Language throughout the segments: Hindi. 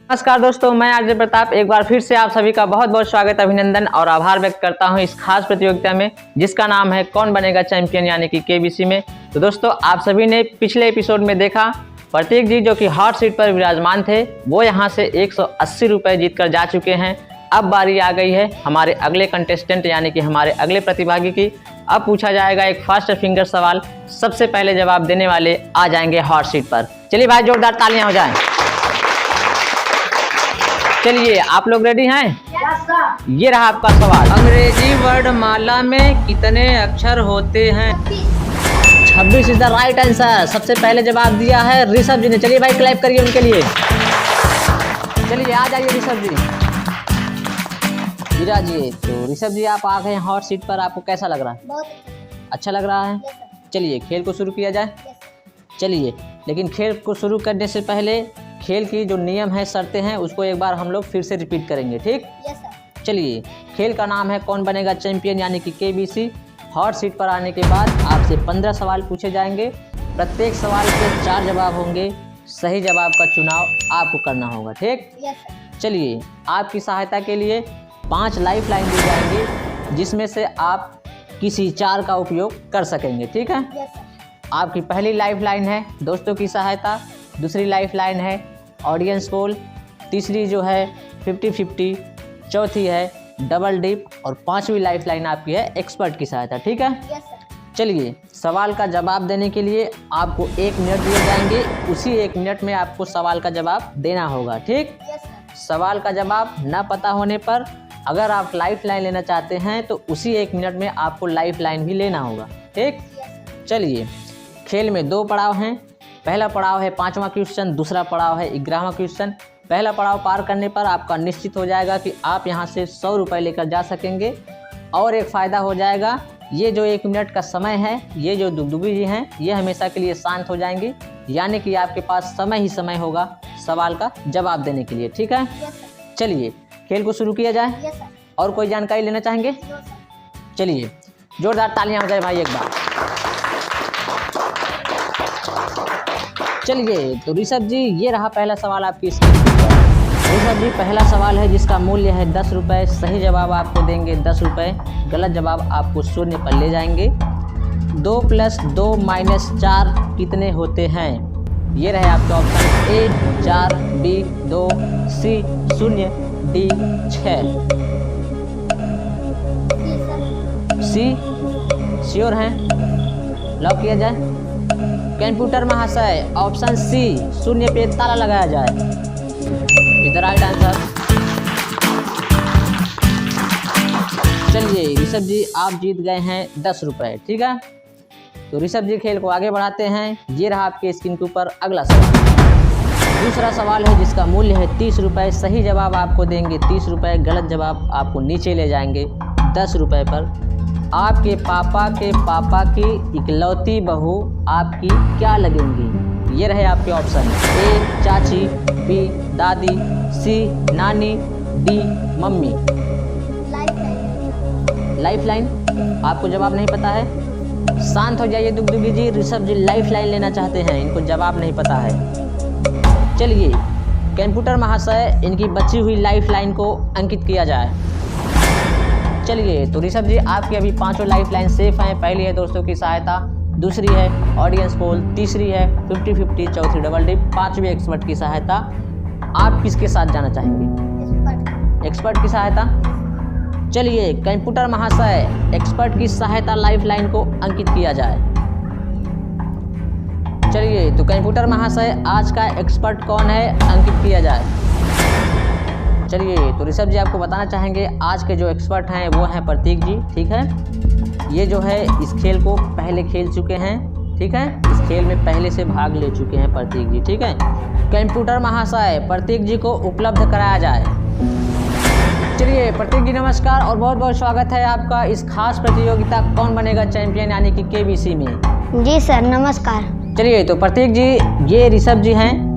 नमस्कार दोस्तों, मैं आरजे प्रताप एक बार फिर से आप सभी का बहुत बहुत स्वागत, अभिनंदन और आभार व्यक्त करता हूं इस खास प्रतियोगिता में जिसका नाम है कौन बनेगा चैंपियन यानी कि केबीसी में। तो दोस्तों, आप सभी ने पिछले एपिसोड में देखा प्रतीक जी जो कि हॉट सीट पर विराजमान थे वो यहां से 180 रुपये जीत कर जा चुके हैं। अब बारी आ गई है हमारे अगले कंटेस्टेंट यानी कि हमारे अगले प्रतिभागी की। अब पूछा जाएगा एक फास्ट फिंगर सवाल। सबसे पहले जवाब देने वाले आ जाएंगे हॉट सीट पर। चलिए भाई, जोरदार तालियां हो जाएं। चलिए, आप लोग रेडी हैं? ये रहा आपका सवाल। अंग्रेजी वर्णमाला में कितने अक्षर होते हैं? 26 इज द राइट आंसर। सबसे पहले जवाब दिया है ऋषभ जी ने। चलिए भाई, क्लैप करिए उनके लिए। चलिए आ जाइए ऋषभ जी। विराजिए। तो ऋषभ जी, आप आ गए हॉट सीट पर, आपको कैसा लग रहा है? बहुत अच्छा लग रहा है। चलिए खेल को शुरू किया जाए। चलिए, लेकिन खेल को शुरू करने से पहले खेल की जो नियम है, शर्तें हैं, उसको एक बार हम लोग फिर से रिपीट करेंगे, ठीक? Yes sir. चलिए, खेल का नाम है कौन बनेगा चैंपियन यानी कि केबीसी। हॉट सीट पर आने के बाद आपसे 15 सवाल पूछे जाएंगे। प्रत्येक सवाल के 4 जवाब होंगे। सही जवाब का चुनाव आपको करना होगा, ठीक? Yes sir. चलिए, आपकी सहायता के लिए 5 लाइफ लाइन दी जाएंगी जिसमें से आप किसी 4 का उपयोग कर सकेंगे, ठीक है? Yes sir. आपकी पहली लाइफ लाइन है दोस्तों की सहायता, दूसरी लाइफ लाइन है ऑडियंस पोल, तीसरी जो है 50-50, चौथी है डबल डिप और 5वीं लाइफ लाइन आपकी है एक्सपर्ट की सहायता, ठीक है? Yes sir. चलिए, सवाल का जवाब देने के लिए आपको 1 मिनट दिए जाएंगे। उसी 1 मिनट में आपको सवाल का जवाब देना होगा, ठीक? Yes sir. सवाल का जवाब न पता होने पर अगर आप लाइफ लाइन लेना चाहते हैं तो उसी 1 मिनट में आपको लाइफ लाइन भी लेना होगा, ठीक? चलिए, खेल में 2 पड़ाव हैं। पहला पड़ाव है 5वां क्वेश्चन, दूसरा पड़ाव है 11वां क्वेश्चन। पहला पड़ाव पार करने पर आपका निश्चित हो जाएगा कि आप यहां से 100 रुपये लेकर जा सकेंगे। और एक फ़ायदा हो जाएगा, ये जो 1 मिनट का समय है, ये जो दुगदुगी जी हैं, ये हमेशा के लिए शांत हो जाएंगी, यानी कि आपके पास समय ही समय होगा सवाल का जवाब देने के लिए, ठीक है? Yes sir. चलिए, खेल को शुरू किया जाए। Yes sir. और कोई जानकारी लेना चाहेंगे? No sir. चलिए, जोरदार तालियां हो जाए भाई एक बार। चलिए, तो ऋषभ जी, ये रहा पहला सवाल आपकी स्क्रीन पर। ऋषभ जी, पहला सवाल है जिसका मूल्य है 10 रुपये। सही जवाब आपको देंगे 10 रुपये, गलत जवाब आपको शून्य पर ले जाएंगे। 2 + 2 - 4 कितने होते हैं? ये रहे आपके ऑप्शन। ए 4, बी 2, सी 0, डी 6। सी श्योर हैं? लॉक किया जाए। कंप्यूटर महाशय, ऑप्शन सी 0 पे ताला लगाया जाए। इधर राइट आंसर। चलिए ऋषभ जी, आप जीत गए हैं 10 रुपये, ठीक है? तो ऋषभ जी, खेल को आगे बढ़ाते हैं। ये रहा आपके स्क्रीन के ऊपर अगला सवाल। दूसरा सवाल है जिसका मूल्य है 30 रुपये। सही जवाब आपको देंगे 30 रुपये, गलत जवाब आपको नीचे ले जाएंगे 10 रुपये पर। आपके पापा की इकलौती बहू आपकी क्या लगेंगी? ये रहे आपके ऑप्शन। ए चाची, बी दादी, सी नानी, डी मम्मी। लाइफ लाइन आपको जवाब नहीं पता है? शांत हो जाइए दुगदुगी जी। ऋषभ जी लाइफ लाइन लेना चाहते हैं, इनको जवाब नहीं पता है। चलिए, कंप्यूटर महाशय, इनकी बची हुई लाइफ लाइन को अंकित किया जाए। चलिए, तो ऋषभ जी, आपकी अभी 5 लाइफ लाइन सेफ हैं। पहली है दोस्तों की सहायता, दूसरी है ऑडियंस पोल, तीसरी है 50-50, चौथी डबल डिप, 5वीं एक्सपर्ट की सहायता। आप किसके साथ जाना चाहेंगे? एक्सपर्ट की सहायता। चलिए, कंप्यूटर महाशय, एक्सपर्ट की सहायता लाइफ लाइन को अंकित किया जाए। चलिए, तो कंप्यूटर महाशय, आज का एक्सपर्ट कौन है, अंकित किया जाए। चलिए, तो ऋषभ जी आपको बताना चाहेंगे आज के जो एक्सपर्ट हैं वो हैं प्रतीक जी, ठीक है? ये जो है इस खेल को पहले खेल चुके हैं, ठीक है? इस खेल में पहले से भाग ले चुके हैं प्रतीक जी, ठीक है? कंप्यूटर महाशय, प्रतीक जी को उपलब्ध कराया जाए। चलिए प्रतीक जी, नमस्कार और बहुत बहुत स्वागत है आपका इस खास प्रतियोगिता कौन बनेगा चैंपियन यानी कि केबीसी में। जी सर, नमस्कार। चलिए, तो प्रतीक जी, ये ऋषभ जी हैं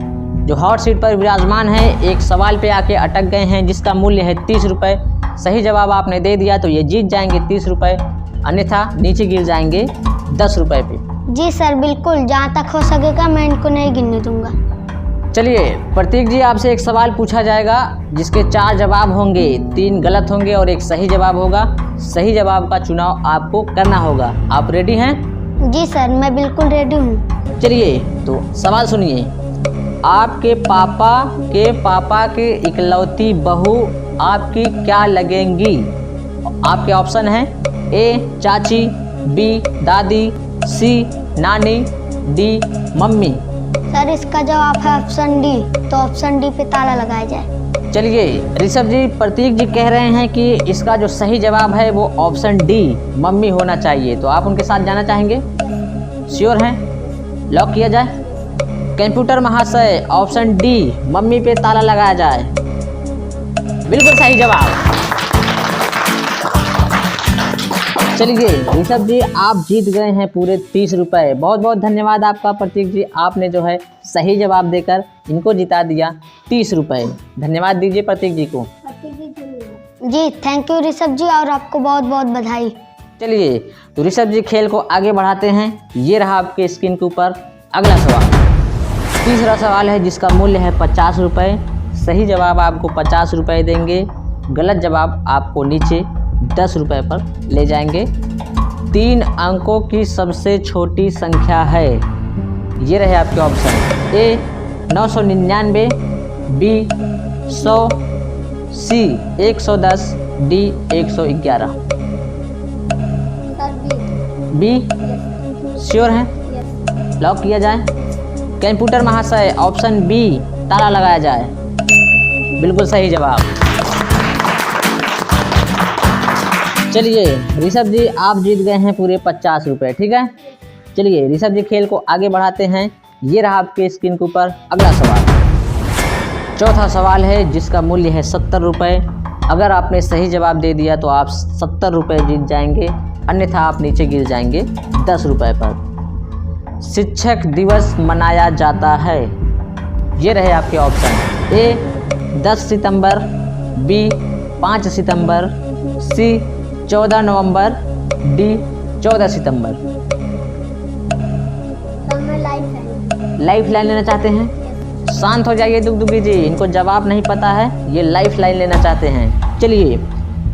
जो हॉट सीट पर विराजमान है। एक सवाल पे आके अटक गए हैं जिसका मूल्य है 30 रुपये। सही जवाब आपने दे दिया तो ये जीत जाएंगे 30 रुपये, अन्यथा नीचे गिर जाएंगे 10 रुपये पे। जी सर, बिल्कुल, जहाँ तक हो सकेगा मैं इनको नहीं गिरने दूंगा। चलिए प्रतीक जी, आपसे एक सवाल पूछा जाएगा जिसके 4 जवाब होंगे, 3 गलत होंगे और एक सही जवाब होगा। सही जवाब का चुनाव आपको करना होगा। आप रेडी हैं? जी सर, मैं बिल्कुल रेडी हूँ। चलिए तो सवाल सुनिए। आपके पापा के इकलौती बहू आपकी क्या लगेंगी? आपके ऑप्शन हैं ए चाची, बी दादी, सी नानी, डी मम्मी। सर इसका जवाब है ऑप्शन डी, तो ऑप्शन डी पे ताला लगाया जाए। चलिए ऋषभ जी, प्रतीक जी कह रहे हैं कि इसका जो सही जवाब है वो ऑप्शन डी मम्मी होना चाहिए, तो आप उनके साथ जाना चाहेंगे? श्योर हैं? लॉक किया जाए? कंप्यूटर महाशय, ऑप्शन डी मम्मी पे ताला लगाया जाए। बिल्कुल सही जवाब। चलिए ऋषभ जी, आप जीत गए हैं पूरे 30 रुपए। बहुत बहुत धन्यवाद आपका प्रतीक जी, आपने जो है सही जवाब देकर इनको जिता दिया 30 रुपए। धन्यवाद दीजिए प्रतीक जी को। जी थैंक यू ऋषभ जी, और आपको बहुत बहुत बधाई। चलिए तो ऋषभ जी, खेल को आगे बढ़ाते हैं। ये रहा आपके स्क्रीन के ऊपर अगला सवाल। तीसरा सवाल है जिसका मूल्य है 50 रुपये। सही जवाब आपको 50 रुपये देंगे, गलत जवाब आपको नीचे 10 रुपये पर ले जाएंगे। 3 अंकों की सबसे छोटी संख्या है, ये रहे आपके option. A 999, B 100, C 110, D 111। B sure हैं? लॉक किया जाए? कंप्यूटर महाशय, ऑप्शन बी ताला लगाया जाए। बिल्कुल सही जवाब। चलिए ऋषभ जी, आप जीत गए हैं पूरे 50 रुपये। ठीक है, चलिए ऋषभ जी, खेल को आगे बढ़ाते हैं। ये रहा आपके स्क्रीन के ऊपर अगला सवाल। चौथा सवाल है जिसका मूल्य है 70 रुपये। अगर आपने सही जवाब दे दिया तो आप 70 रुपये जीत जाएंगे, अन्यथा आप नीचे गिर जाएंगे 10 रुपये पर। शिक्षक दिवस मनाया जाता है, ये रहे आपके ऑप्शन। ए 10 सितंबर, बी 5 सितंबर, सी 14 नवंबर, डी 14 सितंबर। लाइफ लाइन लेना चाहते हैं? शांत हो जाइए दुगदुगी जी, इनको जवाब नहीं पता है, ये लाइफ लाइन लेना चाहते हैं। चलिए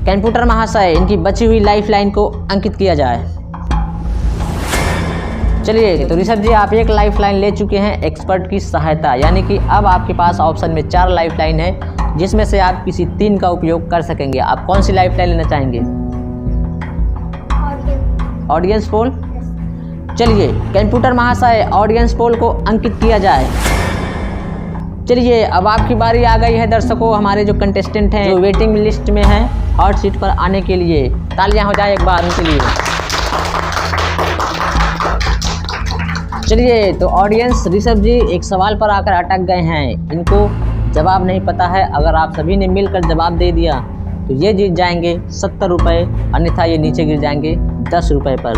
कंप्यूटर महाशय, इनकी बची हुई लाइफ लाइन को अंकित किया जाए। चलिए तो ऋषभ जी, आप एक लाइफ लाइन ले चुके हैं एक्सपर्ट की सहायता, यानी कि अब आपके पास ऑप्शन में 4 लाइफ लाइन है जिसमें से आप किसी 3 का उपयोग कर सकेंगे। आप कौन सी लाइफ लाइन लेना चाहेंगे? Audience poll. चलिए कंप्यूटर महाशय, ऑडियंस पोल को अंकित किया जाए। चलिए अब आपकी बारी आ गई है दर्शकों। हमारे जो कंटेस्टेंट हैं, जो वेटिंग लिस्ट में हैं हॉट सीट पर आने के लिए, तालियां हो जाए एक बार उनके लिए। चलिए तो ऑडियंस, ऋषभ जी एक सवाल पर आकर अटक गए हैं, इनको जवाब नहीं पता है। अगर आप सभी ने मिलकर जवाब दे दिया तो ये जीत जाएंगे 70 रुपये, अन्यथा ये नीचे गिर जाएंगे 10 रुपये पर।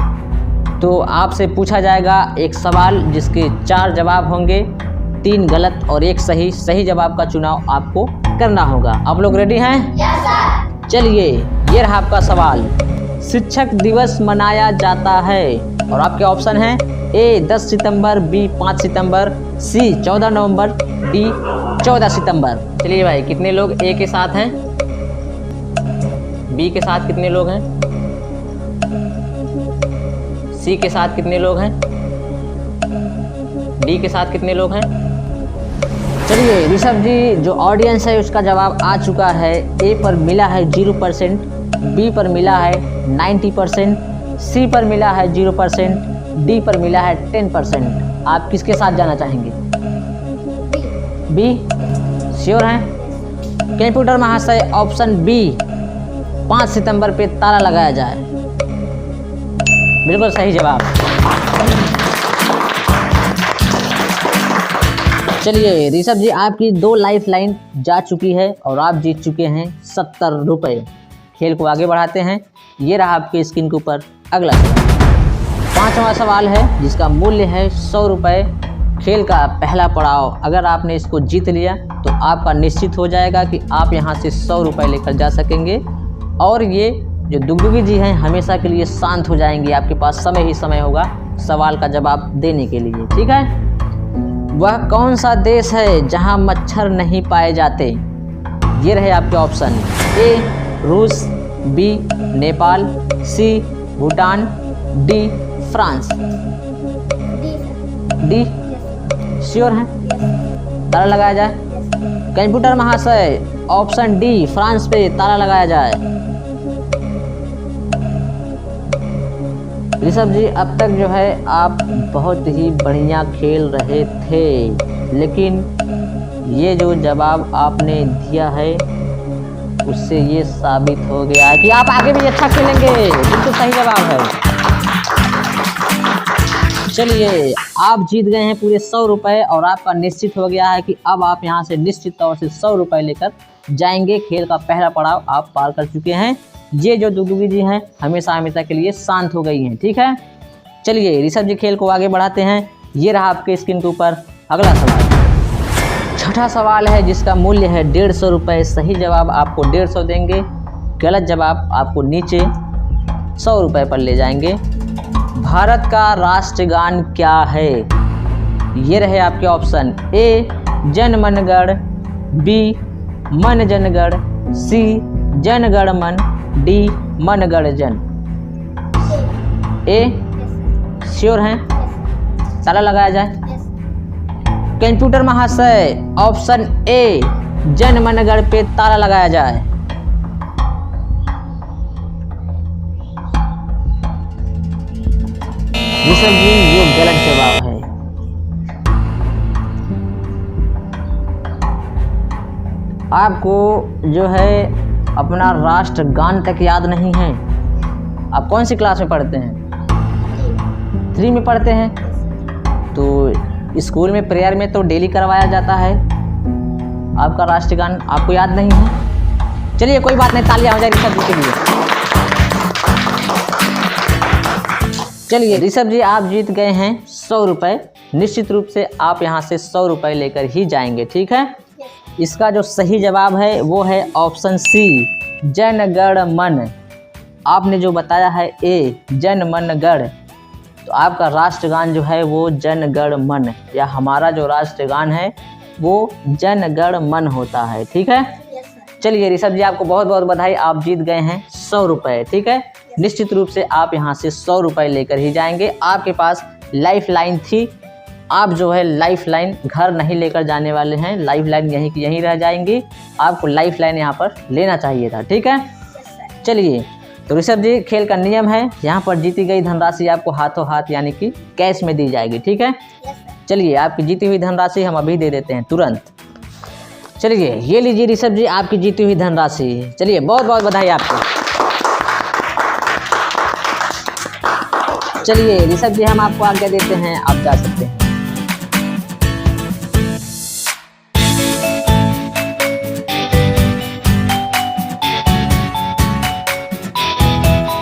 तो आपसे पूछा जाएगा एक सवाल जिसके 4 जवाब होंगे, 3 गलत और एक सही। सही जवाब का चुनाव आपको करना होगा। आप लोग रेडी हैं? Yes sir. चलिए ये रहा आपका सवाल। शिक्षक दिवस मनाया जाता है और आपके ऑप्शन हैं ए 10 सितंबर, बी 5 सितंबर, सी 14 नवंबर, डी 14 सितंबर। चलिए भाई, कितने लोग ए के साथ हैं? बी के साथ कितने लोग हैं? सी के साथ कितने लोग हैं? डी के साथ कितने लोग हैं? चलिए ऋषभ जी, जो ऑडियंस है उसका जवाब आ चुका है। ए पर मिला है 0%, बी पर मिला है 90%, सी पर मिला है 0%, डी पर मिला है 10%। आप किसके साथ जाना चाहेंगे? बी श्योर हैं? कंप्यूटर महाशय, ऑप्शन बी 5 सितंबर पे ताला लगाया जाए। बिल्कुल सही जवाब। चलिए ऋषभ जी, आपकी 2 लाइफ लाइन जा चुकी है और आप जीत चुके हैं 70 रुपये। खेल को आगे बढ़ाते हैं। ये रहा आपके स्क्रीन के ऊपर अगला सवाल। 5वां सवाल है जिसका मूल्य है 100 रुपये। खेल का पहला पड़ाव, अगर आपने इसको जीत लिया तो आपका निश्चित हो जाएगा कि आप यहाँ से 100 रुपये लेकर जा सकेंगे और ये जो दुगदुगी जी हैं हमेशा के लिए शांत हो जाएंगे। आपके पास समय ही समय होगा सवाल का जवाब देने के लिए। ठीक है, वह कौन सा देश है जहां मच्छर नहीं पाए जाते? ये रहे आपके ऑप्शन। ए रूस, B Nepal, C Bhutan, D France. D sure हैं? ताला लगाया जाए। कंप्यूटर महाशय ऑप्शन डी फ्रांस पे ताला लगाया जाए। ऋषभ जी अब तक जो है आप बहुत ही बढ़िया खेल रहे थे, लेकिन ये जो जवाब आपने दिया है उससे ये साबित हो गया है कि आप आगे भी अच्छा खेलेंगे। बिल्कुल सही जवाब है। चलिए आप जीत गए हैं पूरे 100 रुपये और आपका निश्चित हो गया है कि अब आप यहाँ से निश्चित तौर से 100 रुपये लेकर जाएंगे। खेल का पहला पड़ाव आप पार कर चुके हैं। ये जो दुगदुगी जी हैं हमेशा हमेशा के लिए शांत हो गई हैं। ठीक है, चलिए ऋषभ जी खेल को आगे बढ़ाते हैं। ये रहा आपके स्क्रीन के ऊपर अगला सवाल। छठा सवाल है जिसका मूल्य है 150 रुपये। सही जवाब आपको 150 देंगे, गलत जवाब आपको नीचे 100 रुपये पर ले जाएंगे। भारत का राष्ट्रगान क्या है? ये रहे आपके ऑप्शन। ए जन मन गण, बी मन जन गण, सी जन गण मन, डी मन गण जन। ए श्योर हैं? ताला लगाया जाए। कंप्यूटर महाशय ऑप्शन ए जन मन गण पे ताला लगाया जाए। ऋषभ जी ये गलत जवाब है। आपको जो है अपना राष्ट्रगान तक याद नहीं है। आप कौन सी क्लास में पढ़ते हैं? 3 में पढ़ते हैं। तो स्कूल में प्रेयर में तो डेली करवाया जाता है। आपका राष्ट्रगान आपको याद नहीं है। चलिए कोई बात नहीं, तालियां हो जाए ऋषभ जी के लिए। चलिए ऋषभ जी आप जीत गए हैं 100 रुपये। निश्चित रूप से आप यहाँ से 100 रुपये लेकर ही जाएंगे। ठीक है, इसका जो सही जवाब है वो है ऑप्शन सी जन गण मन। आपने जो बताया है ए जन मन गण, तो आपका राष्ट्रगान जो है वो जन गण मन, या हमारा जो राष्ट्रगान है वो जन गण मन होता है। ठीक है, चलिए ऋषभ जी आपको बहुत बहुत बधाई, आप जीत गए हैं 100 रुपये। ठीक है, निश्चित रूप से आप यहाँ से 100 रुपये लेकर ही जाएंगे। आपके पास लाइफ लाइन थी, आप जो है लाइफ लाइन घर नहीं लेकर जाने वाले हैं। लाइफ लाइन यहीं की यहीं रह जाएंगी। आपको लाइफ लाइन यहाँ पर लेना चाहिए था। ठीक है, चलिए तो ऋषभ जी खेल का नियम है, यहाँ पर जीती गई धनराशि आपको हाथों हाथ यानी कि कैश में दी जाएगी। ठीक है, चलिए आपकी जीती हुई धनराशि हम अभी दे देते हैं तुरंत। चलिए ये लीजिए ऋषभ जी आपकी जीती हुई धनराशि। चलिए बहुत बहुत बधाई आपको। चलिए ऋषभ जी हम आपको आज्ञा देते हैं, आप जा सकते हैं।